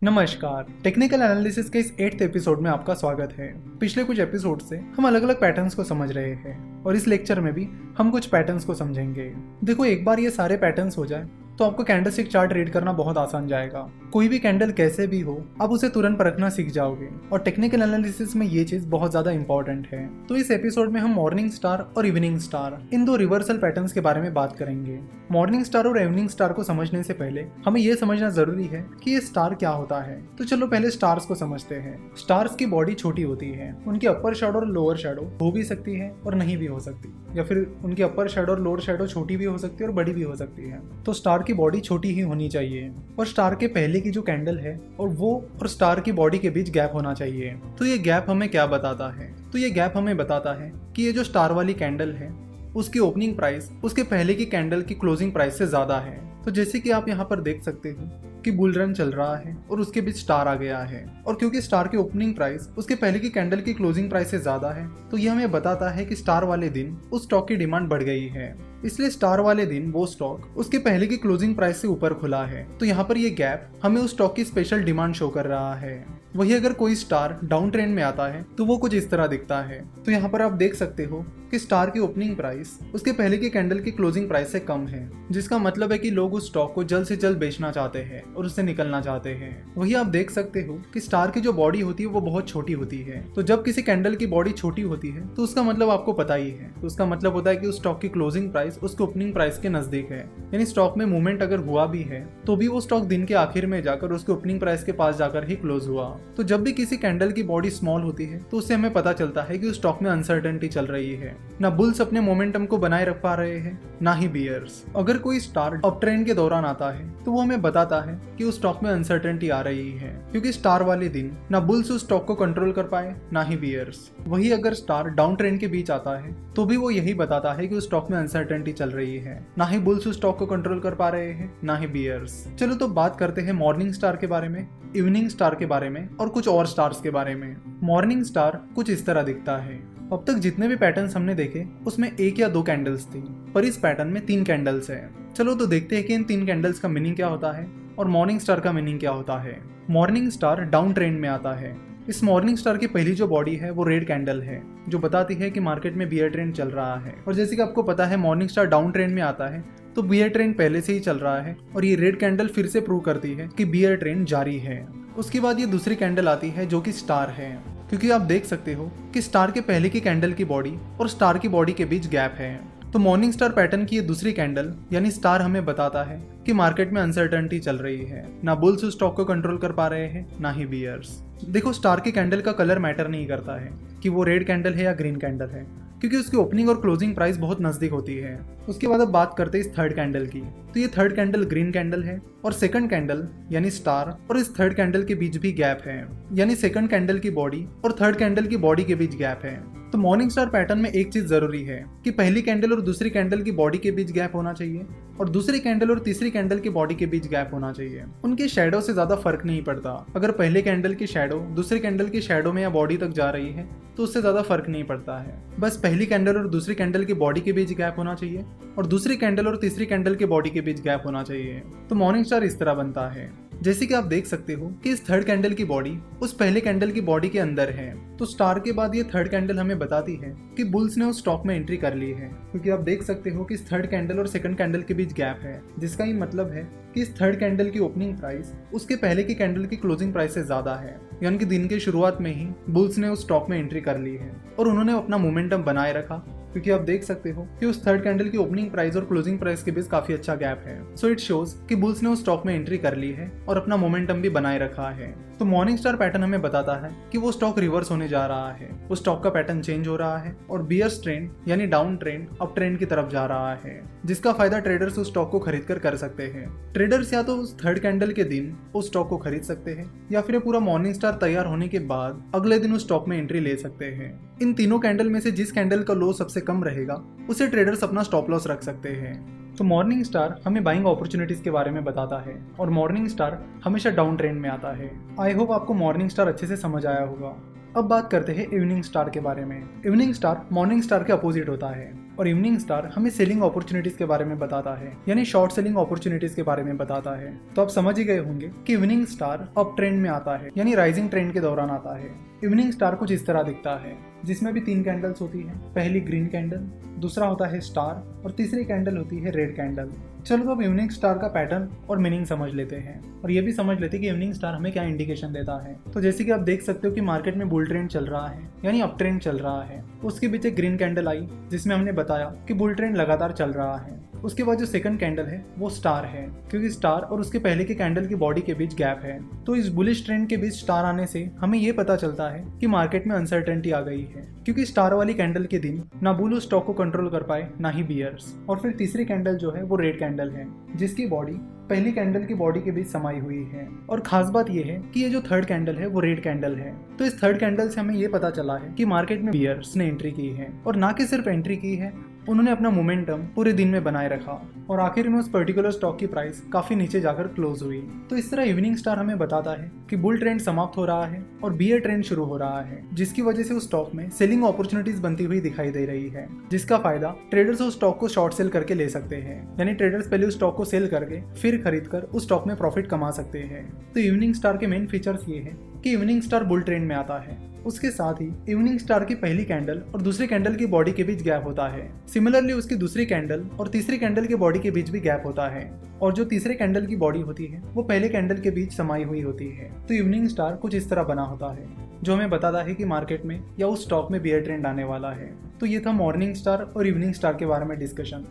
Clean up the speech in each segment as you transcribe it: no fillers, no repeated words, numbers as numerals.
नमस्कार, technical analysis के इस 8th एपिसोड में आपका स्वागत है। पिछले कुछ एपिसोड से हम अलग अलग पैटर्न्स को समझ रहे हैं और इस लेक्चर में भी हम कुछ पैटर्न्स को समझेंगे। देखो, एक बार ये सारे पैटर्न्स हो जाए तो आपको कैंडलस्टिक चार्ट रीड करना बहुत आसान जाएगा। कोई भी कैंडल कैसे भी हो, आप उसे तुरंत परखना सीख जाओगे और टेक्निकल एनालिसिस में ये चीज बहुत ज्यादा इंपॉर्टेंट है। तो इस एपिसोड में हम मॉर्निंग स्टार और इवनिंग स्टार इन दो रिवर्सल पैटर्न्स के बारे में बात करेंगे। मॉर्निंग स्टार और इवनिंग स्टार को समझने से पहले हमें यह समझना जरूरी है कि ये स्टार क्या होता है। तो चलो पहले स्टार्स को समझते हैं। स्टार्स की बॉडी छोटी होती है, उनकी अपर शैडो और लोअर शैडो हो भी सकती है और नहीं भी हो सकती, या फिर उनकी अपर शैडो और लोअर शैडो छोटी भी हो सकती है और बड़ी भी हो सकती है। तो स्टार की बॉडी छोटी ही होनी चाहिए और स्टार के पहले की जो कैंडल है और वो और स्टार की बॉडी के बीच गैप होना चाहिए। तो ये गैप हमें क्या बताता है? तो ये गैप हमें बताता है कि ये जो स्टार वाली कैंडल है उसकी ओपनिंग प्राइस उसके पहले की कैंडल की क्लोजिंग प्राइस से ज्यादा है। तो जैसे कि आप यहाँ पर देख सकते हो कि बुल रन चल रहा है और उसके बीच स्टार आ गया है, और क्योंकि स्टार की ओपनिंग प्राइस उसके पहले की कैंडल की क्लोजिंग प्राइस से ज्यादा है तो ये हमें बताता है कि स्टार वाले दिन उस स्टॉक की डिमांड बढ़ गई है। इसलिए स्टार वाले दिन वो स्टॉक उसके पहले की क्लोजिंग प्राइस से ऊपर खुला है। तो यहाँ पर ये गैप हमें उस स्टॉक की स्पेशल डिमांड शो कर रहा है। वही अगर कोई स्टार डाउन ट्रेंड में आता है तो वो कुछ इस तरह दिखता है। तो यहाँ पर आप देख सकते हो कि स्टार की ओपनिंग प्राइस उसके पहले की कैंडल की क्लोजिंग प्राइस से कम है, जिसका मतलब है कि लोग उस स्टॉक को जल्द से जल्द बेचना चाहते हैं और उससे निकलना चाहते हैं। वही आप देख सकते हो कि स्टार की जो बॉडी होती है वो बहुत छोटी होती है। तो जब किसी कैंडल की बॉडी छोटी होती है तो उसका मतलब आपको पता ही है। तो उसका मतलब होता है कि उस स्टॉक की क्लोजिंग प्राइस उसके ओपनिंग प्राइस के नजदीक है। यानी स्टॉक में मूवमेंट अगर हुआ भी है तो भी वो स्टॉक दिन के आखिर में जाकर उसके ओपनिंग प्राइस के पास जाकर ही क्लोज हुआ। तो जब भी किसी कैंडल की बॉडी स्मॉल होती है तो उससे हमें पता चलता है कि उस स्टॉक में अनसर्टेनिटी चल रही है। ना बुल्स अपने मोमेंटम को बनाए रख पा रहे हैं, ना ही बियर्स। अगर कोई स्टार अप ट्रेंड के दौरान आता है तो वो हमें बताता है कि उस स्टॉक में अनसर्टेनिटी आ रही है, क्योंकि स्टार वाले दिन ना बुल्स उस स्टॉक को कंट्रोल कर पाए ना ही बियर्स। वही अगर स्टार डाउन ट्रेंड के बीच आता है तो भी वो यही बताता है कि उस स्टॉक में अनसर्टेनिटी चल रही है। ना ही बुल्स उस स्टॉक को कंट्रोल कर पा रहे हैं ना ही बियर्स। चलो तो बात करते हैं मॉर्निंग स्टार के बारे में, इवनिंग स्टार के बारे में और कुछ और स्टार्स के बारे में। मॉर्निंग स्टार कुछ इस तरह दिखता है। अब तक जितने भी पैटर्न्स हमने देखे उसमें एक या दो कैंडल्स थी, पर इस पैटर्न में 3 कैंडल्स है। चलो तो देखते हैं कि इन 3 कैंडल्स का मीनिंग क्या होता है और मॉर्निंग स्टार का मीनिंग क्या होता है। मॉर्निंग स्टार डाउन ट्रेंड में आता है। इस मॉर्निंग स्टार की पहली जो बॉडी है वो रेड कैंडल है, जो बताती है कि मार्केट में बियर ट्रेंड चल रहा है। और जैसे कि आपको पता है मॉर्निंग स्टार डाउन ट्रेंड में आता है तो बियर ट्रेंड पहले से ही चल रहा है और ये रेड कैंडल फिर से प्रूव करती है कि बियर ट्रेंड जारी है। उसके बाद ये दूसरी कैंडल आती है जो कि स्टार है, क्योंकि आप देख सकते हो कि स्टार के पहले की कैंडल की बॉडी और स्टार की बॉडी के बीच गैप है। तो मॉर्निंग स्टार पैटर्न की ये दूसरी कैंडल यानी स्टार हमें बताता है कि मार्केट में अनसर्टेनिटी चल रही है। ना बुल्स उस स्टॉक को कंट्रोल कर पा रहे हैं ना ही बियर्स। देखो, स्टार की कैंडल का कलर मैटर नहीं करता है कि वो रेड कैंडल है या ग्रीन कैंडल है, क्योंकि उसकी ओपनिंग और क्लोजिंग प्राइस बहुत नजदीक होती है। उसके बाद अब बात करते हैं इस थर्ड कैंडल की। तो ये थर्ड कैंडल ग्रीन कैंडल है और सेकंड कैंडल यानी स्टार और इस थर्ड कैंडल के बीच भी गैप है, यानी सेकंड कैंडल की बॉडी और थर्ड कैंडल की बॉडी के बीच गैप है। तो मॉर्निंग स्टार पैटर्न में एक चीज जरूरी है कि पहली कैंडल और दूसरी कैंडल की बॉडी के बीच गैप होना चाहिए और दूसरी कैंडल और तीसरी कैंडल की बॉडी के बीच गैप होना चाहिए। उनकी शैडो से ज्यादा फर्क नहीं पड़ता। अगर पहले कैंडल की शैडो दूसरी कैंडल की शैडो में या बॉडी तक जा रही है तो उससे ज्यादा फर्क नहीं पड़ता है। बस पहली कैंडल और दूसरी कैंडल की बॉडी के बीच गैप होना चाहिए और दूसरी कैंडल और तीसरी कैंडल की बॉडी के बीच गैप होना चाहिए। तो मॉर्निंग स्टार इस तरह बनता है। जैसे कि आप देख सकते हो कि इस थर्ड कैंडल की बॉडी उस पहले कैंडल की बॉडी के अंदर है। तो स्टार के बाद ये थर्ड कैंडल हमें बताती है कि बुल्स ने उस स्टॉक में एंट्री कर ली है, क्योंकि आप देख सकते हो कि इस थर्ड कैंडल और सेकंड कैंडल के बीच गैप है, जिसका ये मतलब है कि इस थर्ड कैंडल की ओपनिंग प्राइस उसके पहले की कैंडल की क्लोजिंग प्राइस से ज्यादा है। यानी कि दिन की शुरुआत में ही बुल्स ने उस स्टॉक में एंट्री कर ली है और उन्होंने अपना मोमेंटम बनाए रखा, क्योंकि आप देख सकते हो कि उस थर्ड कैंडल की ओपनिंग प्राइस और क्लोजिंग प्राइस के बीच काफी अच्छा गैप है। सो इट शोज कि बुल्स ने उस स्टॉक में एंट्री कर ली है और अपना मोमेंटम भी बनाए रखा है। तो मॉर्निंग स्टार पैटर्न हमें बताता है कि वो स्टॉक रिवर्स होने जा रहा है, उस स्टॉक का पैटर्न चेंज हो रहा है और बियर्स ट्रेंड यानी डाउन ट्रेंड अप ट्रेंड की तरफ जा रहा है, जिसका फायदा ट्रेडर्स उस स्टॉक को खरीद कर सकते हैं। ट्रेडर्स या तो उस थर्ड कैंडल के दिन उस स्टॉक को खरीद सकते हैं या फिर पूरा मॉर्निंग स्टार तैयार होने के बाद अगले दिन उस स्टॉक में एंट्री ले सकते हैं। इन तीनों कैंडल में से जिस कैंडल का लो सबसे कम रहेगा उसे ट्रेडर्स अपना स्टॉप लॉस रख सकते हैं। तो मॉर्निंग स्टार हमें बाइंग अपॉर्चुनिटीज के बारे में बताता है और मॉर्निंग स्टार हमेशा डाउन ट्रेंड में आता है। आई होप आपको मॉर्निंग स्टार अच्छे से समझ आया होगा। अब बात करते हैं इवनिंग स्टार के बारे में। इवनिंग स्टार मॉर्निंग स्टार के अपोजिट होता है। और इवनिंग स्टार हमें सेलिंग अपॉर्चुनिटीज के बारे में बताता है, यानी शॉर्ट सेलिंग अपॉर्चुनिटीज के बारे में बताता है। तो आप समझ ही गए होंगे कि इवनिंग स्टार अप ट्रेंड में आता है, यानी राइजिंग ट्रेंड के दौरान आता है। इवनिंग स्टार कुछ इस तरह दिखता है, जिसमें भी 3 कैंडल्स होती है। पहली ग्रीन कैंडल, दूसरा होता है स्टार और तीसरी कैंडल होती है रेड कैंडल। चलो अब इवनिंग स्टार का पैटर्न और मीनिंग समझ लेते हैं और ये भी समझ लेते हैं कि इवनिंग स्टार हमें क्या इंडिकेशन देता है। तो जैसे कि आप देख सकते हो कि मार्केट में बुल ट्रेंड चल रहा है, यानी अप ट्रेंड चल रहा है। उसके बीच एक ग्रीन कैंडल आई जिसमें हमने बताया कि बुल ट्रेंड लगातार चल रहा है। उसके बाद जो सेकंड कैंडल है वो स्टार है, क्योंकि स्टार और उसके पहले के कैंडल की बॉडी के बीच गैप है। तो इस बुलिश ट्रेंड के बीच स्टार आने से हमें ये पता चलता है कि मार्केट में अनसर्टेनिटी आ गई है, क्योंकि स्टार वाली कैंडल के दिन ना बुल उस स्टॉक को कंट्रोल कर पाए ना ही बियर्स। और फिर तीसरी कैंडल जो है वो रेड कैंडल है, जिसकी बॉडी पहली कैंडल की बॉडी के बीच समाई हुई है। और खास बात यह है कि ये जो थर्ड कैंडल है वो रेड कैंडल है। तो इस थर्ड कैंडल से हमें ये पता चला है कि मार्केट में बियर्स ने एंट्री की है, और ना कि सिर्फ एंट्री की है, उन्होंने अपना मोमेंटम पूरे दिन में बनाए रखा और आखिर में उस पर्टिकुलर स्टॉक की प्राइस काफी नीचे जाकर क्लोज हुई। तो इस तरह इवनिंग स्टार हमें बताता है कि बुल ट्रेंड समाप्त हो रहा है और बियर ट्रेंड शुरू हो रहा है, जिसकी वजह से उस स्टॉक में सेलिंग अपॉर्चुनिटीज बनती हुई दिखाई दे रही है, जिसका फायदा ट्रेडर्स उस स्टॉक को शॉर्ट सेल करके ले सकते हैं। यानी ट्रेडर्स पहले उस स्टॉक को सेल करके फिर खरीद कर उस स्टॉक में प्रॉफिट कमा सकते हैं। तो इवनिंग स्टार के मेन फीचर्स ये है कि इवनिंग स्टार बुल ट्रेंड में आता है। उसके साथ ही इवनिंग स्टार की पहली कैंडल और दूसरी कैंडल की बॉडी के बीच गैप होता है। सिमिलरली उसकी दूसरी कैंडल और तीसरी कैंडल की बॉडी के बीच भी गैप होता है, और जो तीसरे कैंडल की बॉडी होती है वो पहले कैंडल के बीच समाई हुई होती है। तो इवनिंग स्टार कुछ इस तरह बना होता है, जो हमें बताता है कि मार्केट में या उस स्टॉक में बियर ट्रेंड आने वाला है। तो ये था मॉर्निंग स्टार और इवनिंग स्टार के बारे में डिस्कशन।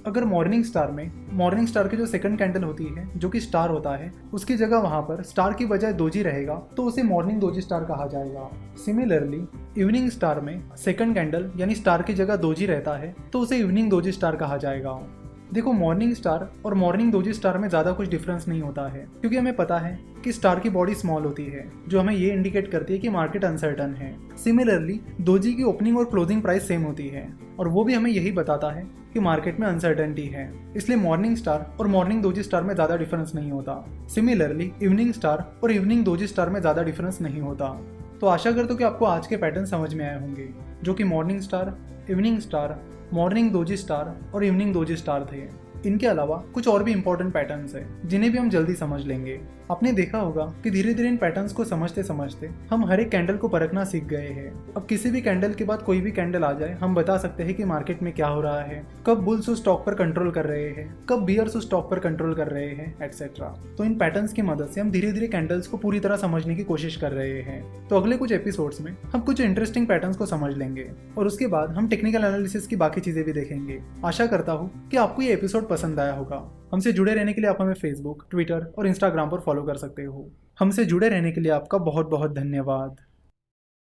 अगर मॉर्निंग स्टार की जो सेकंड कैंडल होती है जो कि स्टार होता है, उसकी जगह वहां पर स्टार की बजाय दोजी रहेगा तो उसे मॉर्निंग दोजी स्टार कहा जाएगा। सिमिलरली इवनिंग स्टार में सेकंड कैंडल यानी स्टार की जगह दोजी रहता है तो उसे इवनिंग दोजी स्टार कहा जाएगा। देखो मॉर्निंग स्टार और मॉर्निंग दोजी स्टार में ज़्यादा कुछ डिफरेंस नहीं होता है, क्योंकि हमें पता है कि स्टार की बॉडी स्मॉल होती है, जो हमें ये इंडिकेट करती है कि मार्केट अनसर्टन है। सिमिलरली दोजी की ओपनिंग और क्लोजिंग प्राइस सेम होती है, और वो भी हमें यही बताता है कि मार्केट में अनसर्टेनिटी है। इसलिए मॉर्निंग स्टार और मॉर्निंग दोजी स्टार में ज़्यादा डिफरेंस नहीं होता। सिमिलरली इवनिंग स्टार और इवनिंग दोजी स्टार में ज़्यादा डिफरेंस नहीं होता। तो आशा करता हूँ कि आपको आज के पैटर्न समझ में आए होंगे, जो कि morning star, evening star, morning doji star और इवनिंग दोजी स्टार थे। इनके अलावा कुछ और भी इंपॉर्टेंट पैटर्न्स हैं जिन्हें भी हम जल्दी समझ लेंगे। आपने देखा होगा कि धीरे धीरे इन पैटर्न्स को समझते समझते हम हर एक कैंडल को परखना सीख गए हैं। अब किसी भी कैंडल के बाद कोई भी कैंडल आ जाए, हम बता सकते हैं कि मार्केट में क्या हो रहा है, कब बुल्स उस स्टॉक पर कंट्रोल कर रहे हैं, कब बियर्स उस स्टॉक पर कंट्रोल कर रहे हैं, एक्सेट्रा। तो इन पैटर्न्स की मदद से हम धीरे धीरे कैंडल्स को पूरी तरह समझने की कोशिश कर रहे हैं। तो अगले कुछ एपिसोड्स में हम कुछ इंटरेस्टिंग पैटर्न्स को समझ लेंगे और उसके बाद हम टेक्निकल एनालिसिस की बाकी चीजें भी देखेंगे। आशा करता हूँ कि आपको ये एपिसोड पसंद आया होगा। हमसे जुड़े रहने के लिए आप हमें फेसबुक, ट्विटर और इंस्टाग्राम पर फॉलो कर सकते हो। हमसे जुड़े रहने के लिए आपका बहुत बहुत धन्यवाद।